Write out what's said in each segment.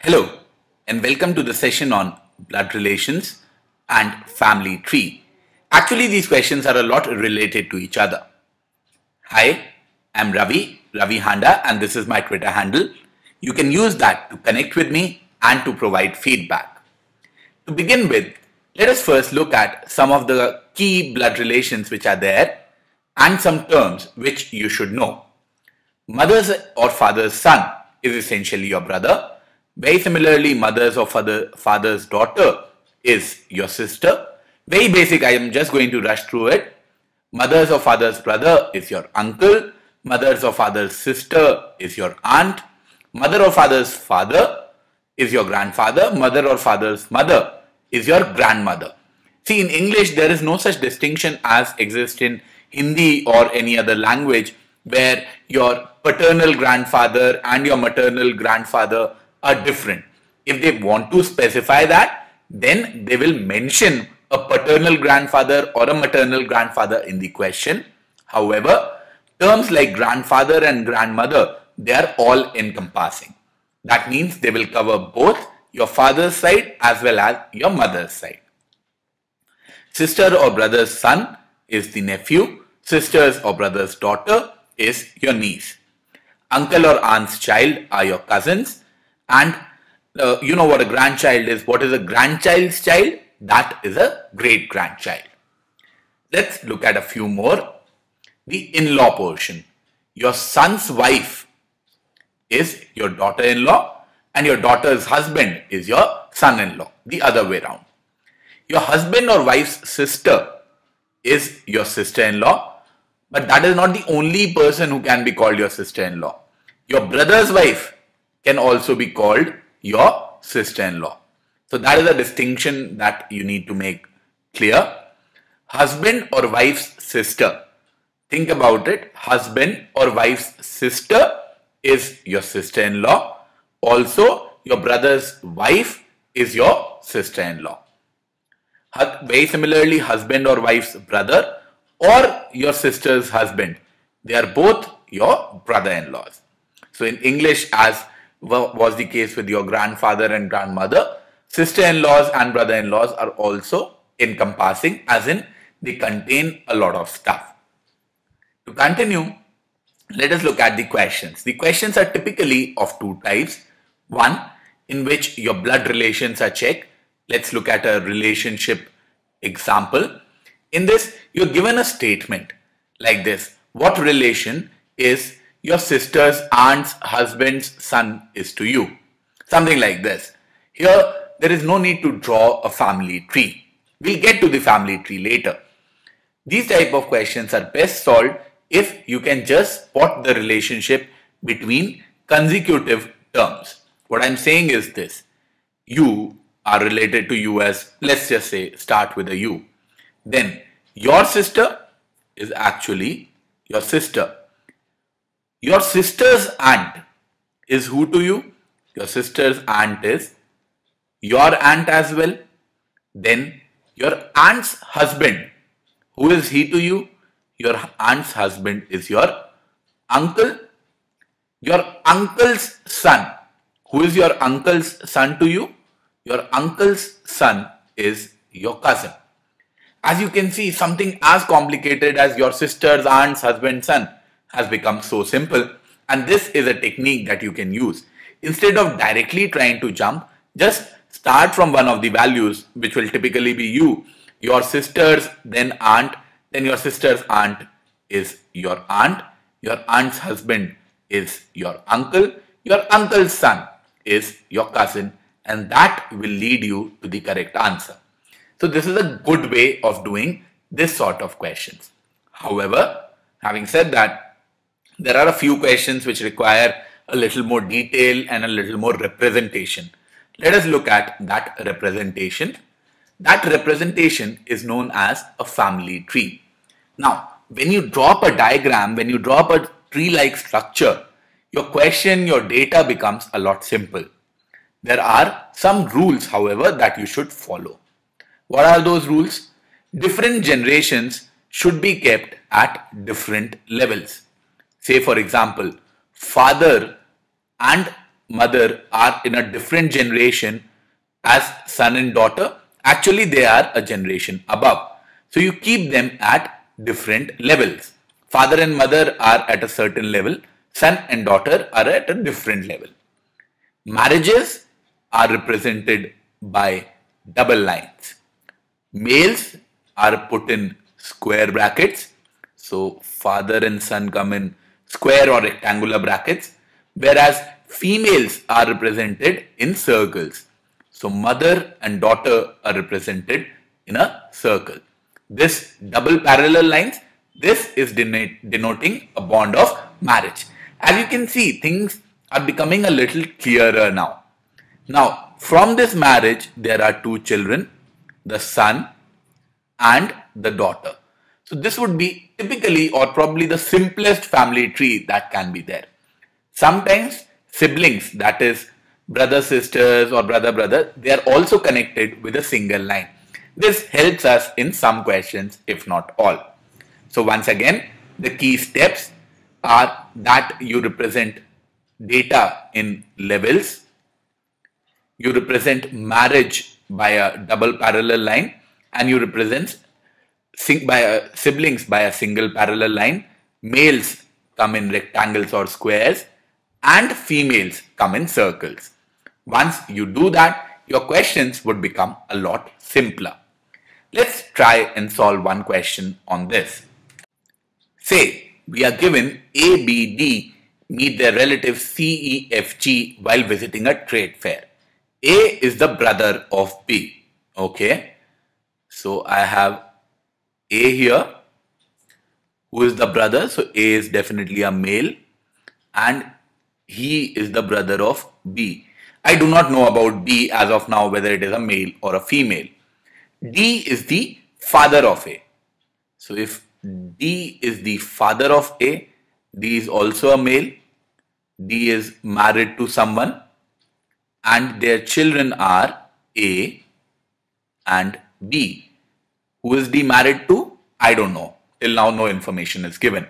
Hello and welcome to the session on blood relations and family tree. Actually, these questions are a lot related to each other. Hi, I'm Ravi Handa, and this is my Twitter handle. You can use that to connect with me and to provide feedback. To begin with, let us first look at some of the key blood relations which are there and some terms which you should know. Mother's or father's son is essentially your brother. Very similarly, mother's or father's daughter is your sister. Very basic, I am just going to rush through it. Mother's or father's brother is your uncle. Mother's or father's sister is your aunt. Mother or father's father is your grandfather. Mother or father's mother is your grandmother. See, in English, there is no such distinction as exists in Hindi or any other language where your paternal grandfather and your maternal grandfather are different. If they want to specify that, then they will mention a paternal grandfather or a maternal grandfather in the question. However, terms like grandfather and grandmother, they are all encompassing. That means they will cover both your father's side as well as your mother's side. Sister or brother's son is the nephew. Sister's or brother's daughter is your niece. Uncle or aunt's child are your cousins. And you know what a grandchild is. What is a grandchild's child? That is a great grandchild. Let's look at a few more. The in-law portion. Your son's wife is your daughter-in-law and your daughter's husband is your son-in-law. The other way around. Your husband or wife's sister is your sister-in-law, but that is not the only person who can be called your sister-in-law. Your brother's wife can also be called your sister-in-law. So that is a distinction that you need to make clear. Husband or wife's sister. Think about it. Husband or wife's sister is your sister-in-law. Also, your brother's wife is your sister-in-law. Very similarly, husband or wife's brother or your sister's husband. They are both your brother-in-laws. So in English, as was the case with your grandfather and grandmother, sister-in-laws and brother-in-laws are also encompassing, as in they contain a lot of stuff. To continue, let us look at the questions. The questions are typically of two types. One, in which your blood relations are checked. Let's look at a relationship example. In this, you're given a statement like this. What relation is your sister's aunt's husband's son is to you? Something like this. Here, there is no need to draw a family tree. We'll get to the family tree later. These type of questions are best solved if you can just spot the relationship between consecutive terms. What I'm saying is this. You are related to you as, let's just say, start with a U. Then your sister is actually your sister. Your sister's aunt is who to you? Your sister's aunt is your aunt as well. Then your aunt's husband, who is he to you? Your aunt's husband is your uncle. Your uncle's son, who is your uncle's son to you? Your uncle's son is your cousin. As you can see, something as complicated as your sister's aunt's husband's son has become so simple, and this is a technique that you can use. Instead of directly trying to jump, just start from one of the values, which will typically be you, your sister's, then aunt, then your sister's aunt is your aunt's husband is your uncle's son is your cousin, and that will lead you to the correct answer. So this is a good way of doing this sort of questions. However, having said that, there are a few questions which require a little more detail and a little more representation. Let us look at that representation. That representation is known as a family tree. Now, when you drop a diagram, when you drop a tree-like structure, your question, your data becomes a lot simple. There are some rules, however, that you should follow. What are those rules? Different generations should be kept at different levels. Say for example, father and mother are in a different generation as son and daughter, actually they are a generation above. So you keep them at different levels. Father and mother are at a certain level, son and daughter are at a different level. Marriages are represented by double lines. Males are put in square brackets. So father and son come in square or rectangular brackets, whereas females are represented in circles. So mother and daughter are represented in a circle. This double parallel lines, this is denoting a bond of marriage. As you can see, things are becoming a little clearer now. Now, from this marriage, there are two children, the son and the daughter. So this would be typically or probably the simplest family tree that can be there. Sometimes siblings, that is brother sisters or brother, they are also connected with a single line. This helps us in some questions, if not all. So once again, the key steps are that you represent data in levels, you represent marriage by a double parallel line, and you represent siblings by a single parallel line. Males come in rectangles or squares and females come in circles. Once you do that, your questions would become a lot simpler. Let's try and solve one question on this. Say we are given A, B, D meet their relatives C, E, F, G while visiting a trade fair. A is the brother of B. Okay. So I have A here, who is the brother. So A is definitely a male and he is the brother of B. I do not know about B as of now, whether it is a male or a female. D is the father of A. So if D is the father of A, D is also a male. D is married to someone and their children are A and B. Who is D married to? I don't know. Till now, no information is given.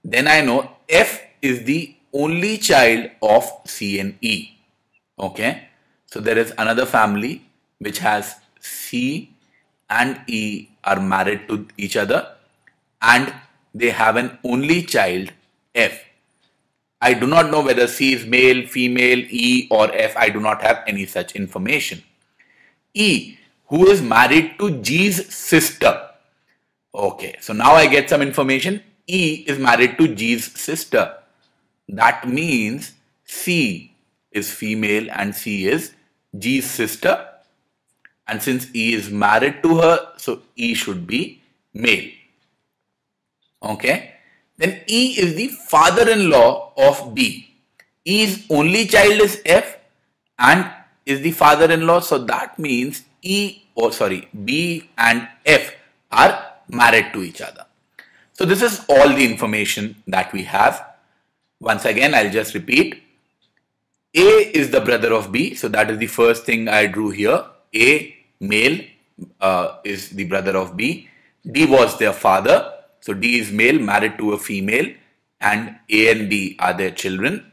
Then I know F is the only child of C and E. Okay. So there is another family which has C and E are married to each other and they have an only child F. I do not know whether C is male, female, E or F. I do not have any such information. E, who is married to G's sister. Okay, so now I get some information. E is married to G's sister. That means C is female and C is G's sister. And since E is married to her, so E should be male. Okay. Then E is the father-in-law of B. E's only child is F and is the father-in-law. So that means B and F are married to each other. So this is all the information that we have. Once again, I'll just repeat. A is the brother of B. So that is the first thing I drew here. A, male, is the brother of B. D was their father. So D is male, married to a female, and A and B are their children.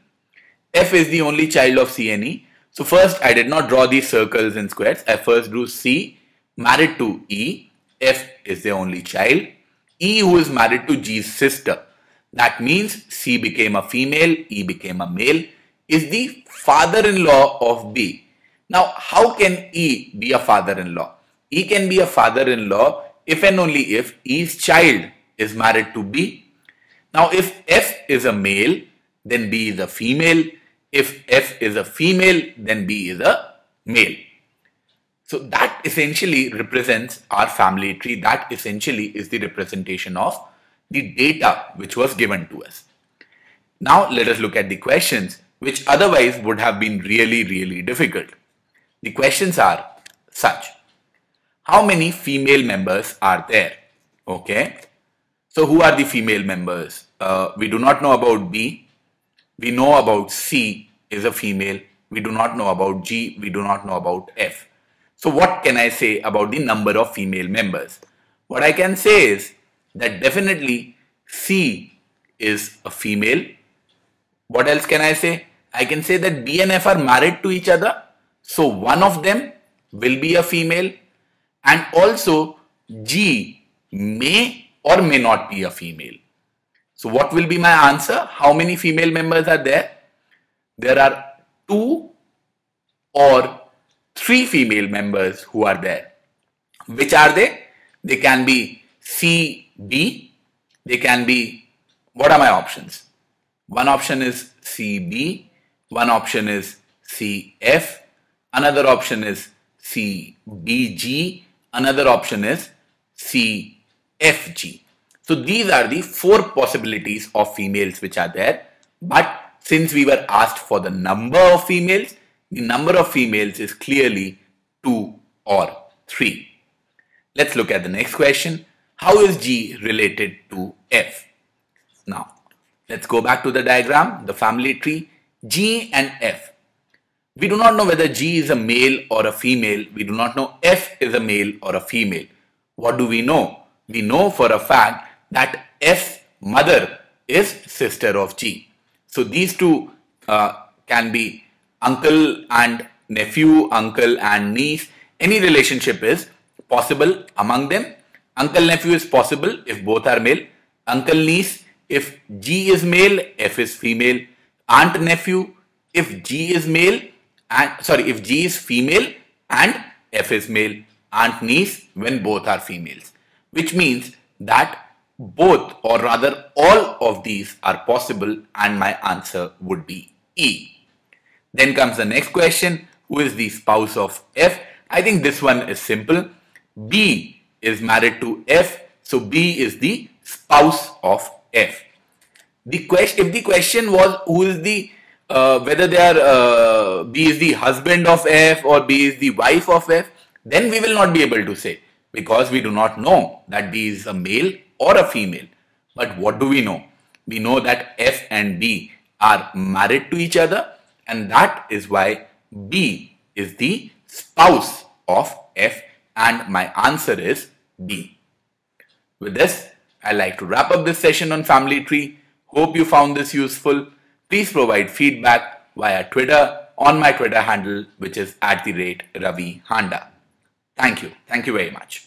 F is the only child of C and E. So first I did not draw these circles and squares. I first drew C, married to E. F is their only child. E, who is married to G's sister. That means C became a female, E became a male, is the father-in-law of B. Now, how can E be a father-in-law? E can be a father-in-law if and only if E's child is married to B. Now, if F is a male, then B is a female. If F is a female, then B is a male. So that essentially represents our family tree. That essentially is the representation of the data which was given to us. Now let us look at the questions which otherwise would have been really difficult. The questions are such. How many female members are there? Okay. So who are the female members? We do not know about B. We know about C is a female. We do not know about G. We do not know about F. So what can I say about the number of female members? What I can say is that definitely C is a female. What else can I say? I can say that B and F are married to each other. So one of them will be a female, and also G may or may not be a female. So what will be my answer? How many female members are there? There are 2 or 3 female members who are there. Which are they? They can be C, B. They can be, what are my options? One option is CB, one option is CF, another option is CBG, another option is CFG. So these are the 4 possibilities of females which are there. But since we were asked for the number of females, the number of females is clearly 2 or 3. Let's look at the next question. How is G related to F? Now, let's go back to the diagram, the family tree, G and F. We do not know whether G is a male or a female. We do not know F is a male or a female. What do we know? We know for a fact that F's mother is sister of G. So these two can be uncle and nephew, uncle and niece. Any relationship is possible among them. Uncle-nephew is possible if both are male. Uncle-niece, if G is male, F is female. Aunt-nephew, if G is male, if G is female and F is male. Aunt-niece when both are females. Which means that both, or rather all of these are possible, and my answer would be E. Then comes the next question. Who is the spouse of F? I think this one is simple. B is married to F, so B is the spouse of F. If the question was who is the whether they are B is the husband of F or B is the wife of F, then we will not be able to say, because we do not know that B is a male or a female. But what do we know? We know that F and B are married to each other, and that is why B is the spouse of F, and my answer is B. With this, I'd like to wrap up this session on family tree. Hope you found this useful. Please provide feedback via Twitter on my Twitter handle, which is @Ravi Handa. Thank you. Thank you very much.